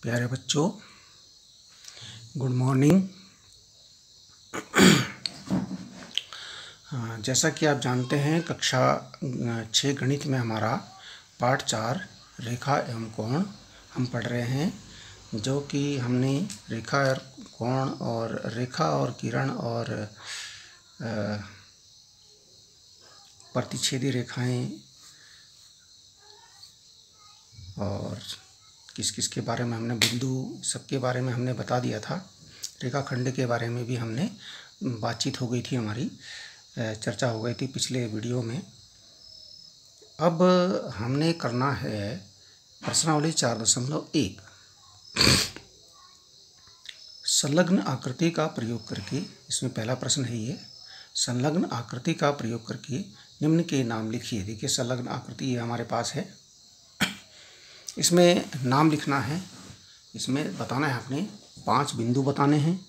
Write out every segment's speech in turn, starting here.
प्यारे बच्चों, good morning. जैसा कि आप जानते हैं, कक्षा 6 गणित में हमारा पाठ 4 रेखा एवं कोण हम पढ़ रहे हैं, जो कि हमने रेखा और कोण और रेखा और किरण और प्रतिच्छेदी रेखाएं और किस किस के बारे में हमने बिंदु सबके बारे में हमने बता दिया था। रेखाखंड के बारे में भी हमने बातचीत हो गई थी, हमारी चर्चा हो गई थी पिछले वीडियो में। अब हमने करना है प्रश्नावली 4.1 संलग्न आकृति का प्रयोग करके। इसमें पहला प्रश्न है ये, संलग्न आकृति का प्रयोग करके निम्न के नाम लिखिए। देखिए, संलग्न आकृति ये हमारे पास है, इसमें नाम लिखना है। इसमें बताना है आपने 5 बिंदु बताने हैं,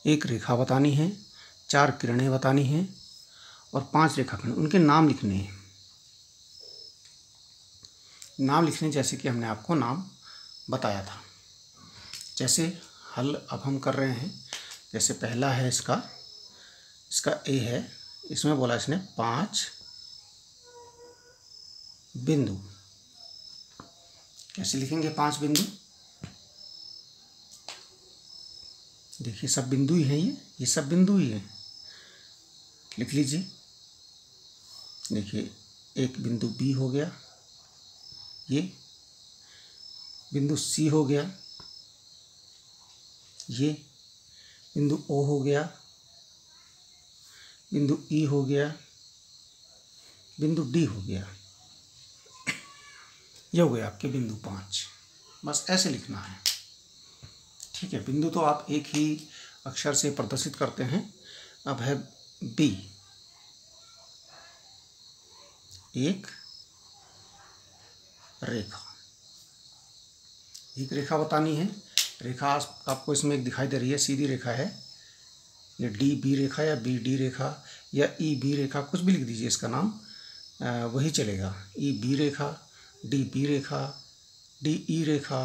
1 रेखा बतानी है, 4 किरणें बतानी हैं और 5 रेखाखंड, उनके नाम लिखने हैं। नाम लिखने जैसे कि हमने आपको नाम बताया था। जैसे हल अब हम कर रहे हैं। जैसे पहला है इसका ए है, इसमें बोला इसने 5 बिंदु। कैसे लिखेंगे 5 बिंदु? देखिए, सब बिंदु ही हैं, ये सब बिंदु ही हैं। लिख लीजिए। देखिए, एक बिंदु बी हो गया, ये बिंदु सी हो गया, ये बिंदु ओ हो गया, बिंदु ई हो गया, बिंदु डी हो गया। ये हो गए आपके बिंदु 5। बस ऐसे लिखना है, ठीक है। बिंदु तो आप एक ही अक्षर से प्रदर्शित करते हैं। अब है बी, एक रेखा, एक रेखा बतानी है। रेखा आपको इसमें एक दिखाई दे रही है, सीधी रेखा है। ये डी बी रेखा या बी डी रेखा या ई बी रेखा, कुछ भी लिख दीजिए, इसका नाम वही चलेगा। ई बी रेखा, डी बी रेखा, डी ई रेखा,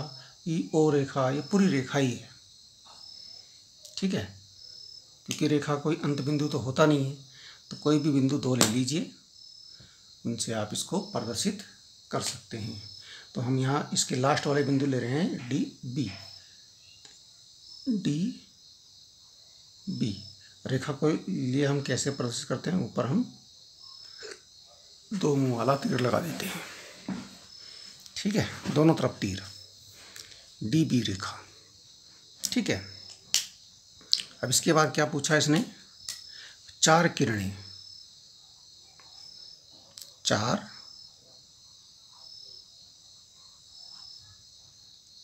ई ओ रेखा, ये पूरी रेखा ही है, ठीक है। क्योंकि रेखा कोई अंत बिंदु तो होता नहीं है, तो कोई भी बिंदु 2 ले लीजिए, उनसे आप इसको प्रदर्शित कर सकते हैं। तो हम यहाँ इसके लास्ट वाले बिंदु ले रहे हैं, डी बी। डी बी रेखा को लिए हम कैसे प्रदर्शित करते हैं? ऊपर हम 2 मुंह वाला तीर लगा देते हैं, ठीक है, दोनों तरफ तीर। डी बी रेखा, ठीक है। अब इसके बाद क्या पूछा इसने? 4 किरणें, 4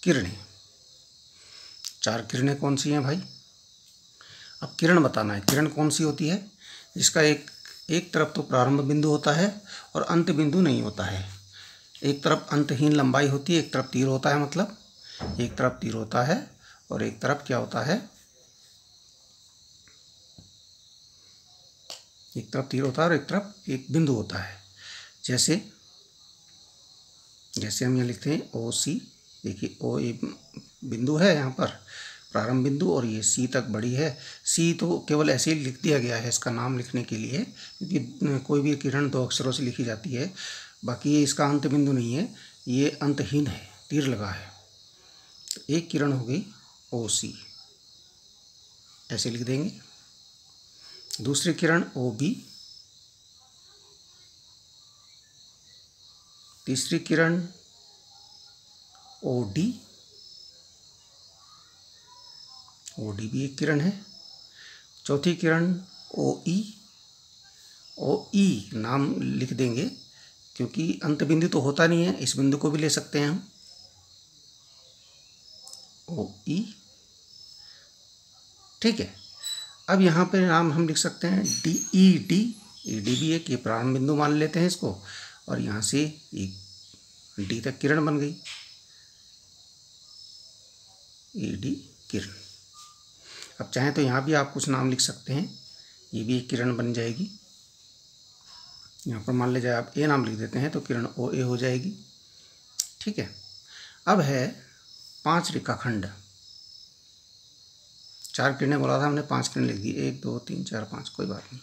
किरणें। 4 किरणें कौन सी हैं भाई? अब किरण बताना है। किरण कौन सी होती है? जिसका एक तरफ तो प्रारंभ बिंदु होता है और अंत बिंदु नहीं होता है। एक तरफ अंतहीन लंबाई होती है, एक तरफ तीर होता है, मतलब एक तरफ तीर होता है और एक तरफ क्या होता है? एक तरफ तीर होता है और एक तरफ एक बिंदु होता है। जैसे हम यहाँ लिखते हैं ओ सी। देखिए, ओ एक बिंदु है यहाँ पर, प्रारंभ बिंदु, और ये सी तक बढ़ी है। सी तो केवल ऐसे ही लिख दिया गया है इसका नाम लिखने के लिए, क्योंकि कोई भी किरण 2 अक्षरों से लिखी जाती है। बाकी ये इसका अंत बिंदु नहीं है, ये अंतहीन है, तीर लगा है। तो एक किरण हो गई ओ सी, ऐसे लिख देंगे। दूसरी किरण ओ बी, तीसरी किरण ओ डी, ओ डी भी एक किरण है। चौथी किरण ओ ई, ओ ई नाम लिख देंगे क्योंकि अंत बिंदु तो होता नहीं है। इस बिंदु को भी ले सकते हैं हम, ओ ई, ठीक है। अब यहाँ पे नाम हम लिख सकते हैं D E D. E D भी एक, ये प्रारंभ बिंदु मान लेते हैं इसको, और यहाँ से एक डी तक किरण बन गई, ई डी किरण। अब चाहें तो यहाँ भी आप कुछ नाम लिख सकते हैं, ये भी एक किरण बन जाएगी। यहाँ पर मान लीजिए आप ए नाम लिख देते हैं तो किरण ओ ए हो जाएगी, ठीक है। अब है 5 रेखाखंड। 4 किरणें बोला था हमने, 5 किरणें लिख दी, 1 2 3 4 5, कोई बात नहीं।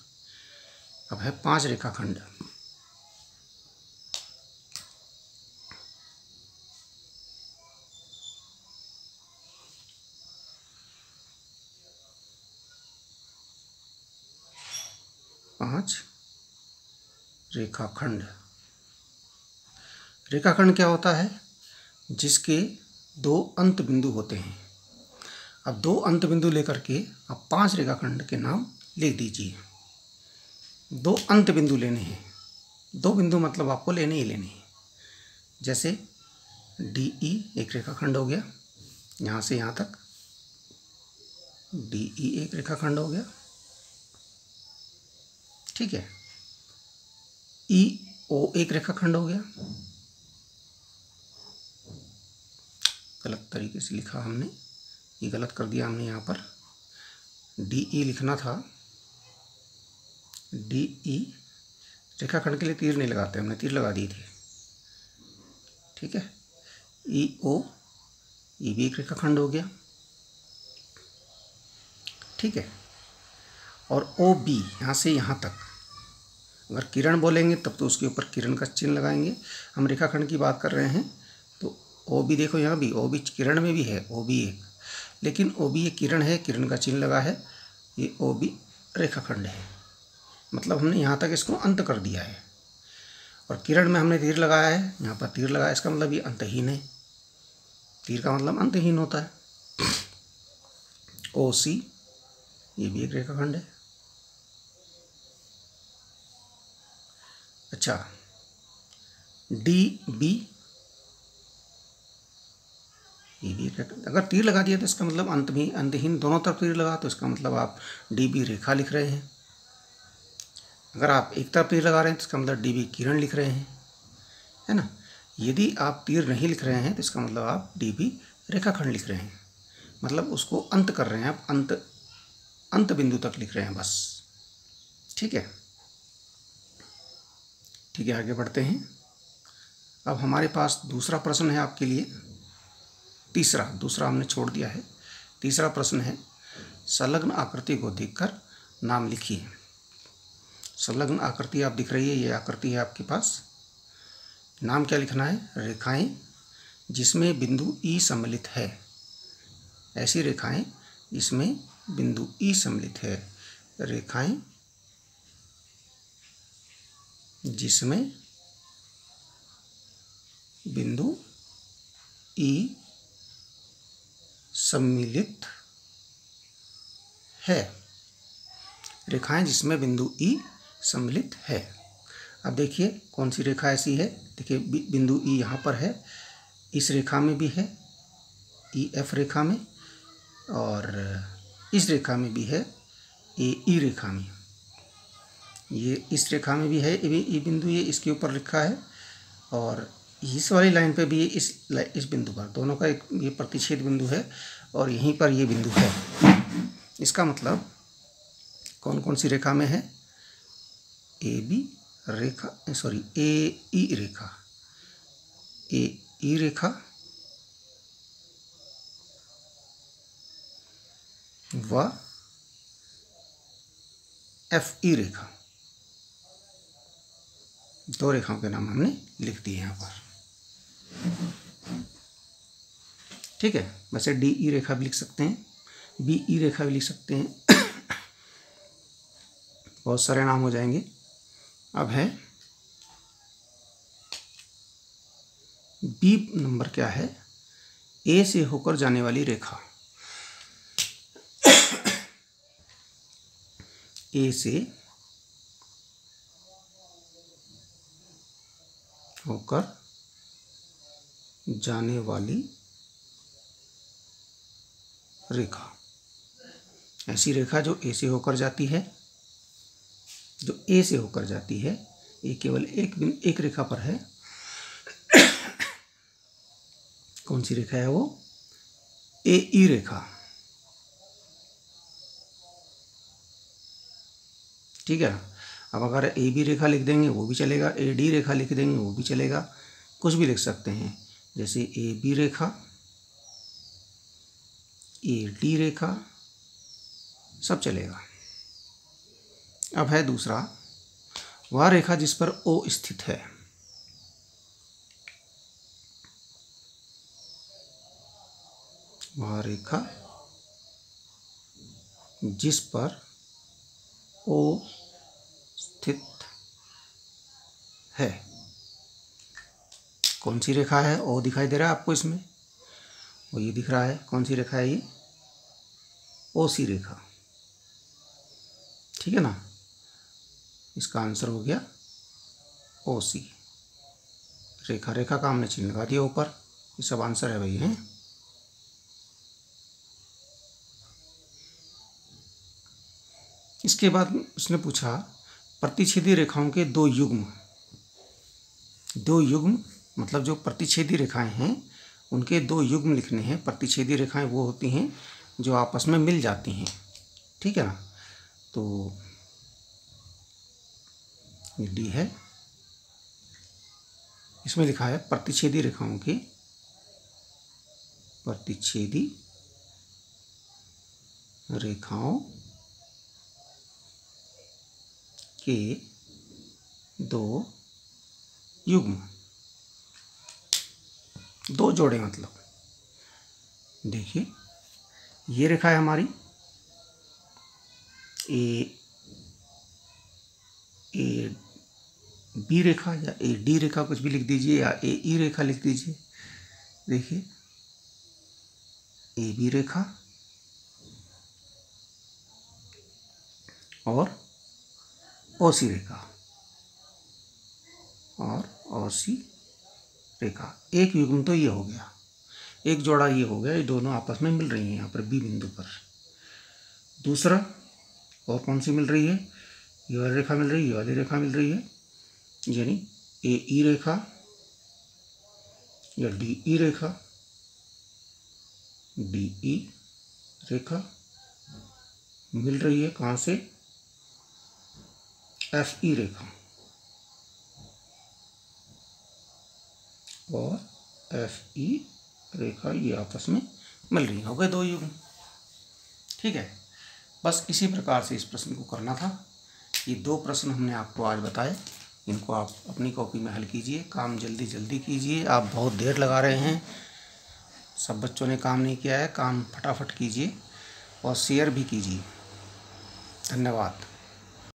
अब है 5 रेखाखंड। रेखाखंड। रेखाखंड क्या होता है? जिसके 2 अंत बिंदु होते हैं। अब 2 अंत बिंदु लेकर के आप 5 रेखाखंड के नाम लिख दीजिए। 2 अंत बिंदु लेने हैं, 2 बिंदु मतलब आपको लेने ही लेने हैं। जैसे DE एक रेखाखंड हो गया, यहाँ से यहाँ तक DE एक रेखाखंड हो गया, ठीक है। EO एक रेखाखंड हो गया, गलत तरीके से लिखा हमने, ये गलत कर दिया हमने। यहाँ पर DE लिखना था, DE रेखाखंड के लिए तीर नहीं लगाते, हमने तीर लगा दिए थे, ठीक है। EO, ये भी एक रेखाखंड हो गया, ठीक है। और OB यहाँ से यहाँ तक, अगर किरण बोलेंगे तब तो उसके ऊपर किरण का चिन्ह लगाएंगे। हम रेखाखंड की बात कर रहे हैं तो OB देखो, यहाँ भी OB किरण में भी है, OB एक, लेकिन OB एक किरण है, किरण का चिन्ह लगा है, ये OB रेखाखंड है। मतलब हमने यहाँ तक इसको अंत कर दिया है। और किरण में हमने तीर लगाया है, यहाँ पर तीर लगाया, इसका मतलब ये अंतहीन है। तीर का मतलब अंतहीन होता है। OC ये भी एक रेखाखंड है। अच्छा, DB ये भी एक, अगर तीर लगा दिया तो इसका मतलब अंतहीन, दोनों तरफ तीर लगा तो इसका मतलब आप DB रेखा लिख रहे हैं। अगर आप एक तरफ तीर लगा रहे हैं तो इसका मतलब DB किरण लिख रहे हैं, है ना। यदि आप तीर नहीं लिख रहे हैं तो इसका मतलब आप DB रेखाखंड लिख रहे हैं, मतलब उसको अंत कर रहे हैं आप, अंत बिंदु तक लिख रहे हैं बस, ठीक है। ठीक है, आगे बढ़ते हैं। अब हमारे पास दूसरा प्रश्न है आपके लिए, दूसरा हमने छोड़ दिया है। तीसरा प्रश्न है, संलग्न आकृति को देखकर नाम लिखिए। संलग्न आकृति आप दिख रही है, ये आकृति है आपके पास। नाम क्या लिखना है? रेखाएं जिसमें बिंदु E सम्मिलित है। ऐसी रेखाएं जिसमें बिंदु E सम्मिलित है। रेखाएं जिसमें बिंदु E सम्मिलित है। रेखाएं जिसमें बिंदु E सम्मिलित है। अब देखिए कौन सी रेखा ऐसी है। देखिए बिंदु E यहाँ पर है, इस रेखा में भी है, EF रेखा में, और इस रेखा में भी है, AE रेखा में। ये इस रेखा में भी है, ये बिंदु ये इसके ऊपर लिखा है, और इस वाली लाइन पे भी ये इस बिंदु पर, दोनों का एक ये प्रतिच्छेद बिंदु है, और यहीं पर ये बिंदु है। इसका मतलब कौन कौन सी रेखा में है? AB रेखा, सॉरी AE रेखा, AE रेखा व FE रेखा, दो रेखाओं के नाम हमने लिख दिए यहाँ पर, ठीक है। वैसे DE रेखा भी लिख सकते हैं, BE रेखा भी लिख सकते हैं, बहुत सारे नाम हो जाएंगे। अब है B नंबर क्या है? A से होकर जाने वाली रेखा। A से होकर जाने वाली रेखा, ऐसी रेखा जो A से होकर जाती है, जो A से होकर जाती है, ये केवल एक रेखा पर है। कौन सी रेखा है वो? AE रेखा, ठीक है। अब अगर AB रेखा लिख देंगे वो भी चलेगा, AD रेखा लिख देंगे वो भी चलेगा, कुछ भी लिख सकते हैं। जैसे AB रेखा, AD रेखा सब चलेगा। अब है दूसरा, वह रेखा जिस पर O स्थित है। वह रेखा जिस पर O स्थित है। कौन सी रेखा है? O दिखाई दे रहा है आपको इसमें, वो ये दिख रहा है। कौन सी रेखा है ये? OC रेखा, ठीक है ना। इसका आंसर हो गया OC रेखा। रेखा का हमने चिन्ह लगा दिया ऊपर। ये सब आंसर है भाई हैं। इसके बाद उसने पूछा प्रतिच्छेदी रेखाओं के दो युग्म। दो युग्म मतलब जो प्रतिच्छेदी रेखाएं हैं उनके दो युग्म लिखने हैं। प्रतिच्छेदी रेखाएं वो होती हैं जो आपस में मिल जाती हैं, ठीक है ना। तो ये डी है, इसमें लिखा है प्रतिच्छेदी रेखाओं के, प्रतिच्छेदी रेखाओं के दो युग्म, दो जोड़े। मतलब देखिए ये रेखा है हमारी ए बी रेखा या AD रेखा, कुछ भी लिख दीजिए, या AE रेखा लिख दीजिए। देखिए AB रेखा और OC रेखा और OC रेखा। एक युग्म तो ये हो गया, एक जोड़ा ये हो गया। ये दोनों आपस में मिल रही हैं यहाँ पर B बिंदु पर। दूसरा और कौन सी मिल रही है? ये वाली रेखा मिल रही है, ये वाली रेखा मिल रही है, यानी AE रेखा या DE रेखा, DE रेखा मिल रही है कहाँ से? FE रेखा और FE रेखा ये आपस में मिल रही है। हो गए दो युग्म, ठीक है। बस इसी प्रकार से इस प्रश्न को करना था। ये दो प्रश्न हमने आपको आज बताए, इनको आप अपनी कॉपी में हल कीजिए। काम जल्दी जल्दी कीजिए, आप बहुत देर लगा रहे हैं। सब बच्चों ने काम नहीं किया है, काम फटाफट कीजिए और शेयर भी कीजिए। धन्यवाद।